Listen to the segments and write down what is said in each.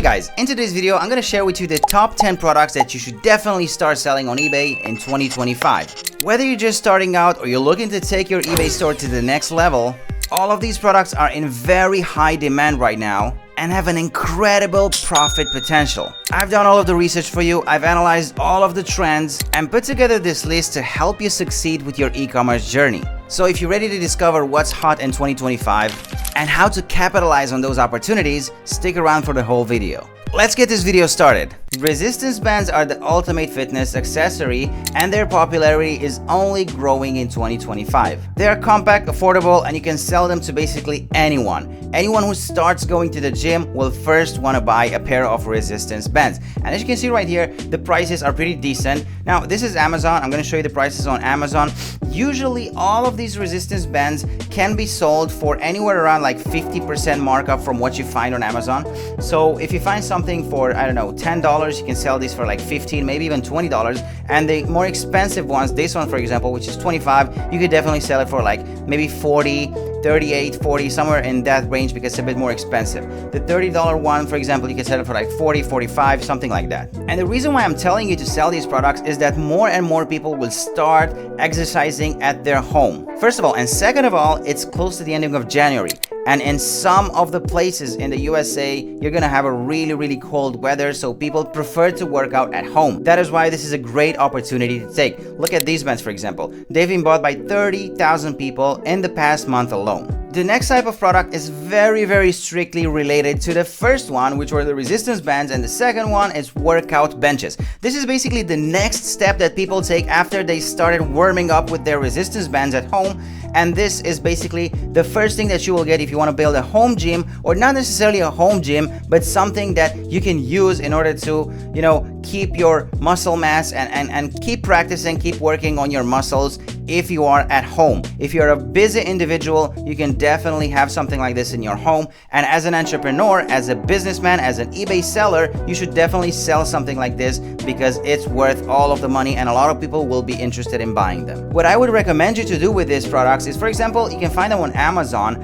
guys, in today's video I'm gonna share with you the top 10 products that you should definitely start selling on eBay in 2025. Whether you're just starting out or you're looking to take your eBay store to the next level, all of these products are in very high demand right now and have an incredible profit potential. I've done all of the research for you, I've analyzed all of the trends and put together this list to help you succeed with your e-commerce journey. So if you're ready to discover what's hot in 2025 and how to capitalize on those opportunities, stick around for the whole video. Let's get this video started. Resistance bands are the ultimate fitness accessory and their popularity is only growing in 2025. They are compact, affordable, and you can sell them to basically anyone. Anyone who starts going to the gym will first want to buy a pair of resistance bands. And as you can see right here, the prices are pretty decent. Now, this is Amazon. I'm going to show you the prices on Amazon. Usually, all of these resistance bands can be sold for anywhere around like 50% markup from what you find on Amazon. So if you find something for, I don't know, $10, you can sell these for like $15, maybe even $20. And the more expensive ones, this one for example, which is $25, you could definitely sell it for like maybe $40, $38, $40, somewhere in that range because it's a bit more expensive. The $30 one, for example, you can sell it for like $40, $45, something like that. And the reason why I'm telling you to sell these products is that more and more people will start exercising at their home. First of all, and second of all, it's close to the ending of January. And in some of the places in the USA, you're gonna have a really cold weather, so people prefer to work out at home. That is why this is a great opportunity to take. Look at these bands, for example. They've been bought by 30,000 people in the past month alone. The next type of product is very strictly related to the first one, which were the resistance bands, and the second one is workout benches. This is basically the next step that people take after they started warming up with their resistance bands at home. And this is basically the first thing that you will get if you want to build a home gym, or not necessarily a home gym, but something that you can use in order to, you know, keep your muscle mass and keep practicing, keep working on your muscles if you are at home. If you're a busy individual, you can definitely have something like this in your home. And as an entrepreneur, as a businessman, as an eBay seller, you should definitely sell something like this because it's worth all of the money and a lot of people will be interested in buying them. What I would recommend you to do with these products is, for example, you can find them on Amazon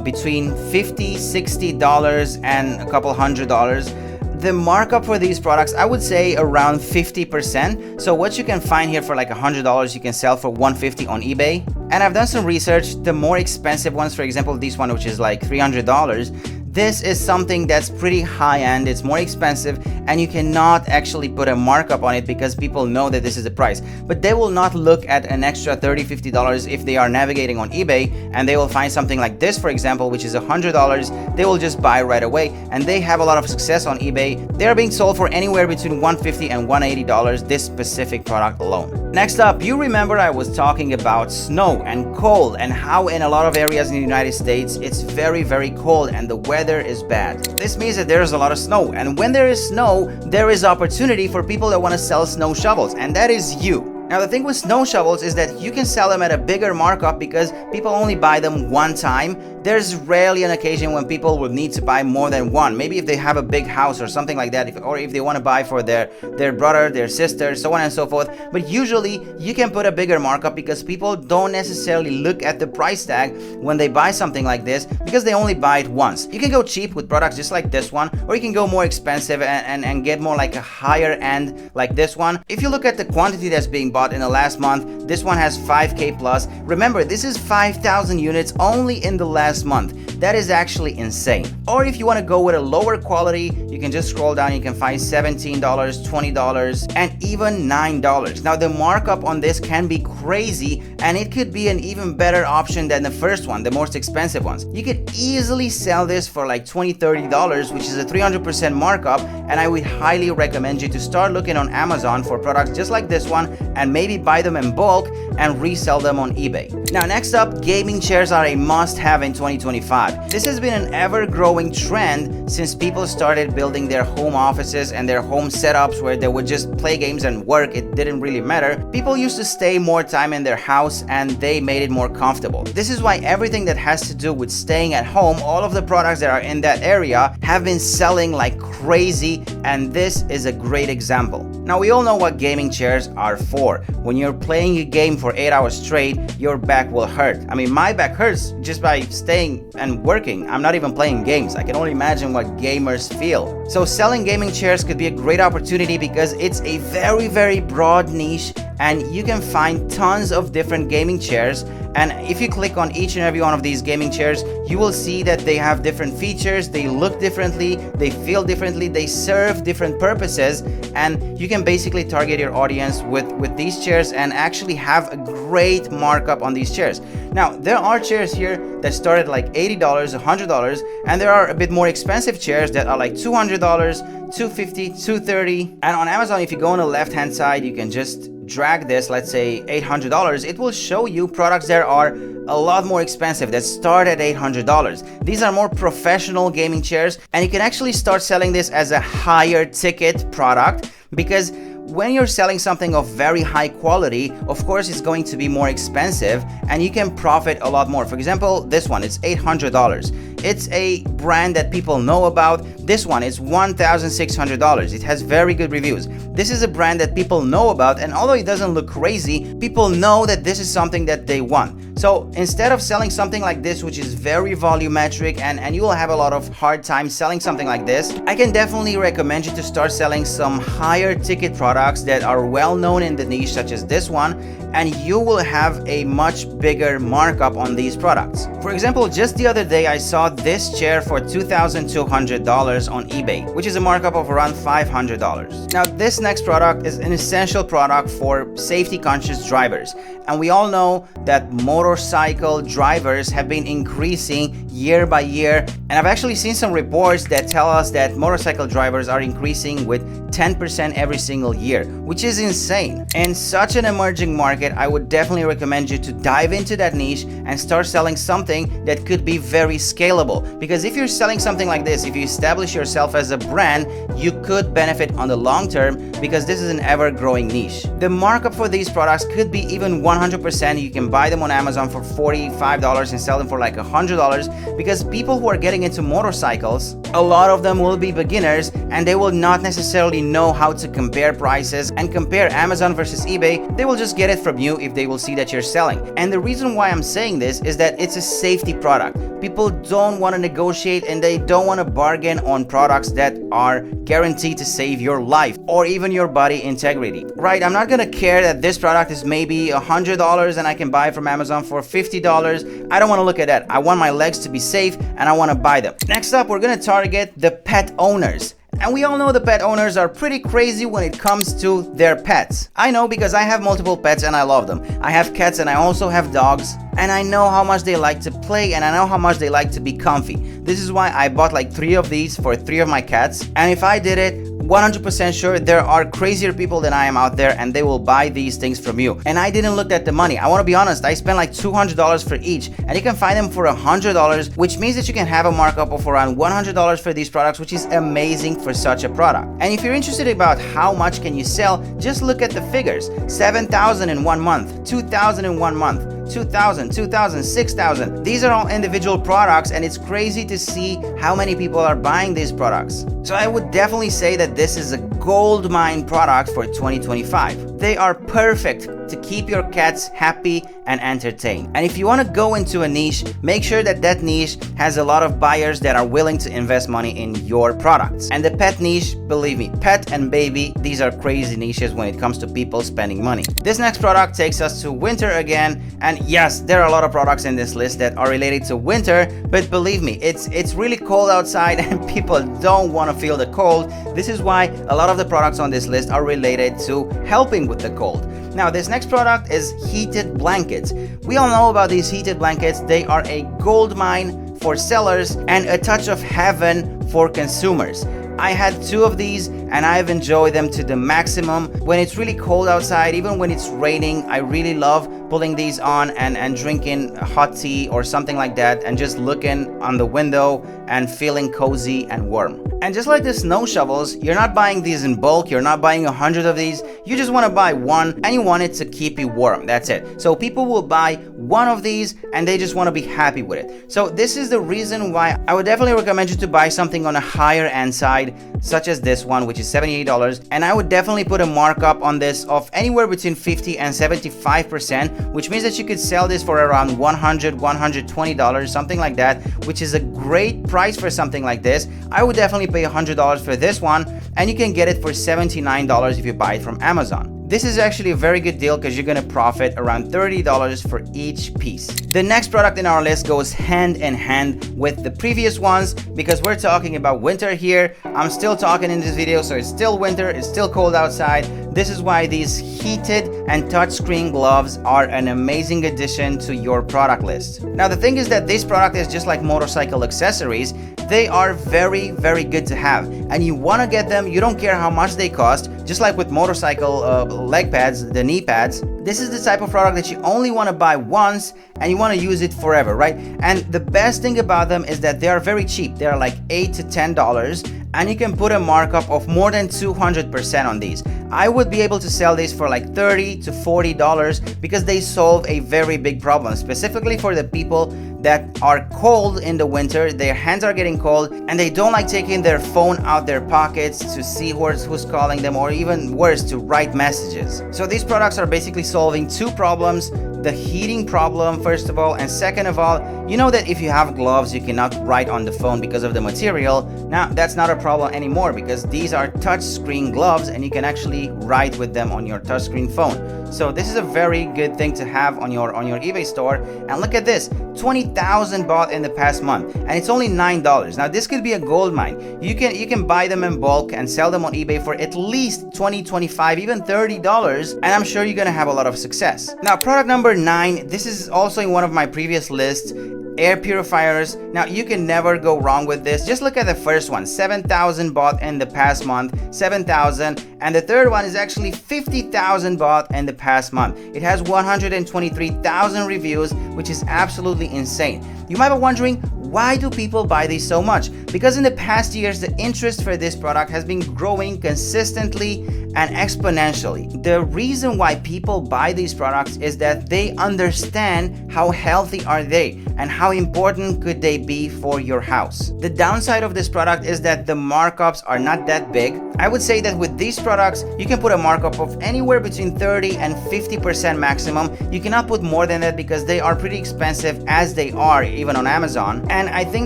between $50, $60 and a couple $100. The markup for these products, I would say around 50%. So what you can find here for like $100, you can sell for $150 on eBay. And I've done some research. The more expensive ones, for example, this one, which is like $300, this is something that's pretty high-end, it's more expensive, and you cannot actually put a markup on it because people know that this is the price. But they will not look at an extra $30, $50 if they are navigating on eBay and they will find something like this, for example, which is $100. They will just buy right away, and they have a lot of success on eBay. They are being sold for anywhere between $150 and $180, this specific product alone. Next up, you remember I was talking about snow and cold and how in a lot of areas in the United States it's very cold and the weather is bad. This means that there is a lot of snow, and when there is snow, there is opportunity for people that want to sell snow shovels, and that is you. Now the thing with snow shovels is that you can sell them at a bigger markup because people only buy them one time. There's rarely an occasion when people will need to buy more than one. Maybe if they have a big house or something like that, or if they want to buy for their brother, their sister, so on and so forth. But usually you can put a bigger markup because people don't necessarily look at the price tag when they buy something like this because they only buy it once. You can go cheap with products just like this one, or you can go more expensive and get more like a higher end like this one. If you look at the quantity that's being bought in the last month, this one has 5K plus. Remember, this is 5,000 units only in the last month. That is actually insane. Or if you want to go with a lower quality, you can just scroll down. You can find $17, $20, and even $9. Now the markup on this can be crazy, and it could be an even better option than the first one, the most expensive ones. You could easily sell this for like $20, $30, which is a 300% markup, and I would highly recommend you to start looking on Amazon for products just like this one and maybe buy them in bulk and resell them on eBay. Now next up, gaming chairs are a must-have in 2025. This has been an ever-growing trend since people started building their home offices and their home setups where they would just play games and work. It didn't really matter. People used to stay more time in their house and they made it more comfortable. This is why everything that has to do with staying at home, all of the products that are in that area have been selling like crazy, and this is a great example. Now we all know what gaming chairs are for. When you're playing a game for 8 hours straight, your back will hurt. I mean, my back hurts just by staying and even working. I'm not even playing games. I can only imagine what gamers feel. So selling gaming chairs could be a great opportunity because it's a very broad niche, and you can find tons of different gaming chairs. And if you click on each and every one of these gaming chairs, you will see that they have different features, they look differently, they feel differently, they serve different purposes, and you can basically target your audience with these chairs and actually have a great markup on these chairs. Now, there are chairs here that start at like $80, $100, and there are a bit more expensive chairs that are like $200, $250, $230. And on Amazon, if you go on the left hand side, you can just drag this, let's say $800, it will show you products that are a lot more expensive that start at $800. These are more professional gaming chairs, and you can actually start selling this as a higher ticket product, because when you're selling something of very high quality, of course it's going to be more expensive and you can profit a lot more. For example, this one, it's $800. It's a brand that people know about. This one is $1,600. It has very good reviews. This is a brand that people know about, and although it doesn't look crazy, people know that this is something that they want. So instead of selling something like this, which is very volumetric, and you will have a lot of hard time selling something like this, I can definitely recommend you to start selling some higher ticket products that are well known in the niche, such as this one, and you will have a much bigger markup on these products. For example, just the other day I saw this chair for $2,200 on eBay, which is a markup of around $500. Now, this next product is an essential product for safety conscious drivers, and we all know that motorcycle drivers have been increasing year by year, and I've actually seen some reports that tell us that motorcycle drivers are increasing with 10% every single year, which is insane. In such an emerging market, I would definitely recommend you to dive into that niche and start selling something that could be very scalable, because if you're selling something like this, if you establish yourself as a brand, you could benefit on the long term, because this is an ever-growing niche. The markup for these products could be even 100%. You can buy them on Amazon for $45 and sell them for like $100, because people who are getting into motorcycles, a lot of them will be beginners and they will not necessarily know how to compare prices and compare Amazon versus eBay. They will just get it from you if they will see that you're selling. And the reason why I'm saying this is that it's a safety product. People don't want to negotiate and they don't want to bargain on products that are guaranteed to save your life or even your body integrity. Right, I'm not gonna care that this product is maybe $100 and I can buy it from Amazon for $50. I don't want to look at that. I want my legs to be safe and I want to buy them. Next up, we're gonna target the pet owners. And we all know the pet owners are pretty crazy when it comes to their pets. I know, because I have multiple pets and I love them. I have cats and I also have dogs, and I know how much they like to play and I know how much they like to be comfy. This is why I bought like 3 of these for 3 of my cats, and if I did it, 100% sure there are crazier people than I am out there and they will buy these things from you. And I didn't look at the money. I want to be honest, I spent like $200 for each, and you can find them for $100, which means that you can have a markup of around $100 for these products, which is amazing for such a product. And if you're interested about how much can you sell, just look at the figures. 7,000 in 1 month, 2,000 in 1 month, 2,000, 2,000, 6,000. These are all individual products, and it's crazy to see how many people are buying these products. So I would definitely say that this is a gold mine product for 2025. They are perfect to keep your cats happy and entertained. And if you want to go into a niche, make sure that that niche has a lot of buyers that are willing to invest money in your products. And the pet niche, believe me, pet and baby, these are crazy niches when it comes to people spending money. This next product takes us to winter again, and yes, there are a lot of products in this list that are related to winter, but believe me, it's really cold outside and people don't want to feel the cold. This is why a lot of the products on this list are related to helping with the cold. Now, this next product is heated blankets. We all know about these heated blankets. They are a gold mine for sellers and a touch of heaven for consumers. I had 2 of these and I've enjoyed them to the maximum. When it's really cold outside, even when it's raining, I really love pulling these on and drinking hot tea or something like that and just looking on the window and feeling cozy and warm. And just like the snow shovels, you're not buying these in bulk, you're not buying 100 of these, you just want to buy one and you want it to keep you warm, that's it. So people will buy 1 of these and they just want to be happy with it. So this is the reason why I would definitely recommend you to buy something on a higher end side, side, such as this one, which is $78, and I would definitely put a markup on this of anywhere between 50 and 75%, which means that you could sell this for around $100, $120, something like that, which is a great price for something like this. I would definitely pay $100 for this one, and you can get it for $79 if you buy it from Amazon. This is actually a very good deal because you're gonna profit around $30 for each piece. The next product in our list goes hand in hand with the previous ones because we're talking about winter here. I'm still talking in this video, so it's still winter, it's still cold outside. This is why these heated and touchscreen gloves are an amazing addition to your product list. Now the thing is that this product is just like motorcycle accessories. They are very, very good to have, and you want to get them. You don't care how much they cost. Just like with motorcycle leg pads, the knee pads, this is the type of product that you only want to buy once and you want to use it forever, right? And the best thing about them is that they are very cheap. They are like $8 to $10, and you can put a markup of more than 200% on these. I would be able to sell these for like $30 to $40 because they solve a very big problem, specifically for the people that are cold in the winter. Their hands are getting cold and they don't like taking their phone out their pockets to see who's calling them, or even worse, to write messages. So these products are basically solving two problems: the heating problem, first of all, and second of all, you know that if you have gloves you cannot write on the phone because of the material. Now that's not a problem anymore because these are touch screen gloves and you can actually write with them on your touchscreen phone. So this is a very good thing to have on your eBay store. And look at this, 20,000 bought in the past month, and it's only $9. Now this could be a gold mine. You can buy them in bulk and sell them on eBay for at least $20, $25, even $30, and I'm sure you're gonna have a lot of success. Now product number 9, this is also in one of my previous lists: air purifiers. Now you can never go wrong with this. Just look at the first one, 7,000 bought in the past month, 7,000, and the third one is actually 50,000 bought in the past month. It has 123,000 reviews, which is absolutely insane. You might be wondering, why do people buy these so much? Because in the past years, the interest for this product has been growing consistently and exponentially. The reason why people buy these products is that they understand how healthy are they and how important could they be for your house. The downside of this product is that the markups are not that big. I would say that with these products, you can put a markup of anywhere between 30 and 50% maximum. You cannot put more than that because they are pretty expensive as they are even on Amazon. And I think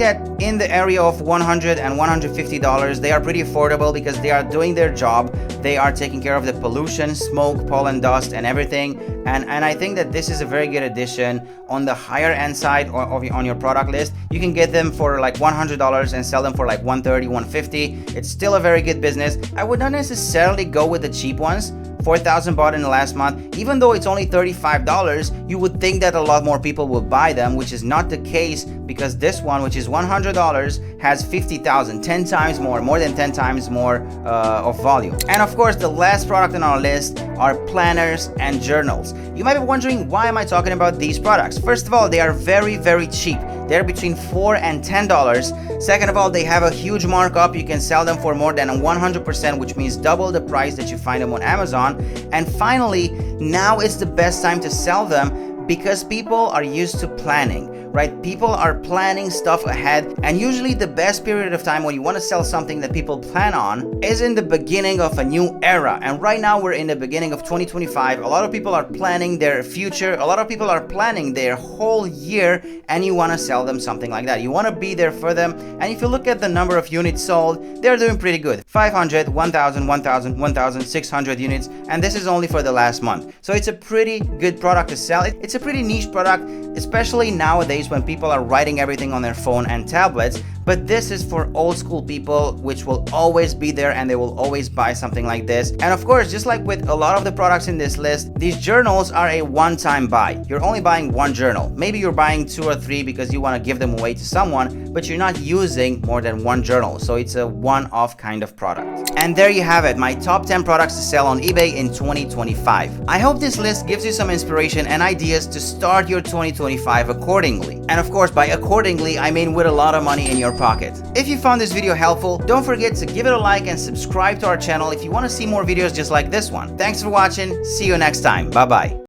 that in the area of $100 and $150, they are pretty affordable because they are doing their job. They are taking care of the pollution, smoke, pollen, dust, and everything. And I think that this is a very good addition on the higher end side on your product list. You can get them for like $100 and sell them for like $130, $150. It's still a very good business. I would not necessarily go with the cheap ones. 4,000 bought in the last month. Even though it's only $35, you would think that a lot more people will buy them, which is not the case because this one, which is $100, has 50,000, 10 times more than 10 times more of volume. And of course, the last product on our list are planners and journals. You might be wondering, why am I talking about these products? First of all, they are very, very cheap. They're between $4 and $10. Second of all, they have a huge markup. You can sell them for more than 100%, which means double the price that you find them on Amazon. And finally, now is the best time to sell them because people are used to planning, right? People are planning stuff ahead, and usually the best period of time when you want to sell something that people plan on is in the beginning of a new era. And right now we're in the beginning of 2025. A lot of people are planning their future. A lot of people are planning their whole year, and you want to sell them something like that. You want to be there for them. And if you look at the number of units sold, they're doing pretty good. 500, 1,000, 1,000, 1,600 units, and this is only for the last month. So it's a pretty good product to sell. It's a pretty niche product, especially nowadays when people are writing everything on their phone and tablets. But this is for old school people, which will always be there and they will always buy something like this. And of course, just like with a lot of the products in this list, these journals are a one-time buy. You're only buying one journal. Maybe you're buying 2 or 3 because you want to give them away to someone, but you're not using more than one journal. So it's a one-off kind of product. And there you have it, my top 10 products to sell on eBay in 2025. I hope this list gives you some inspiration and ideas to start your 2025 accordingly. And of course, by accordingly, I mean with a lot of money in your pocket. If you found this video helpful, don't forget to give it a like and subscribe to our channel if you want to see more videos just like this one. Thanks for watching. See you next time. Bye bye.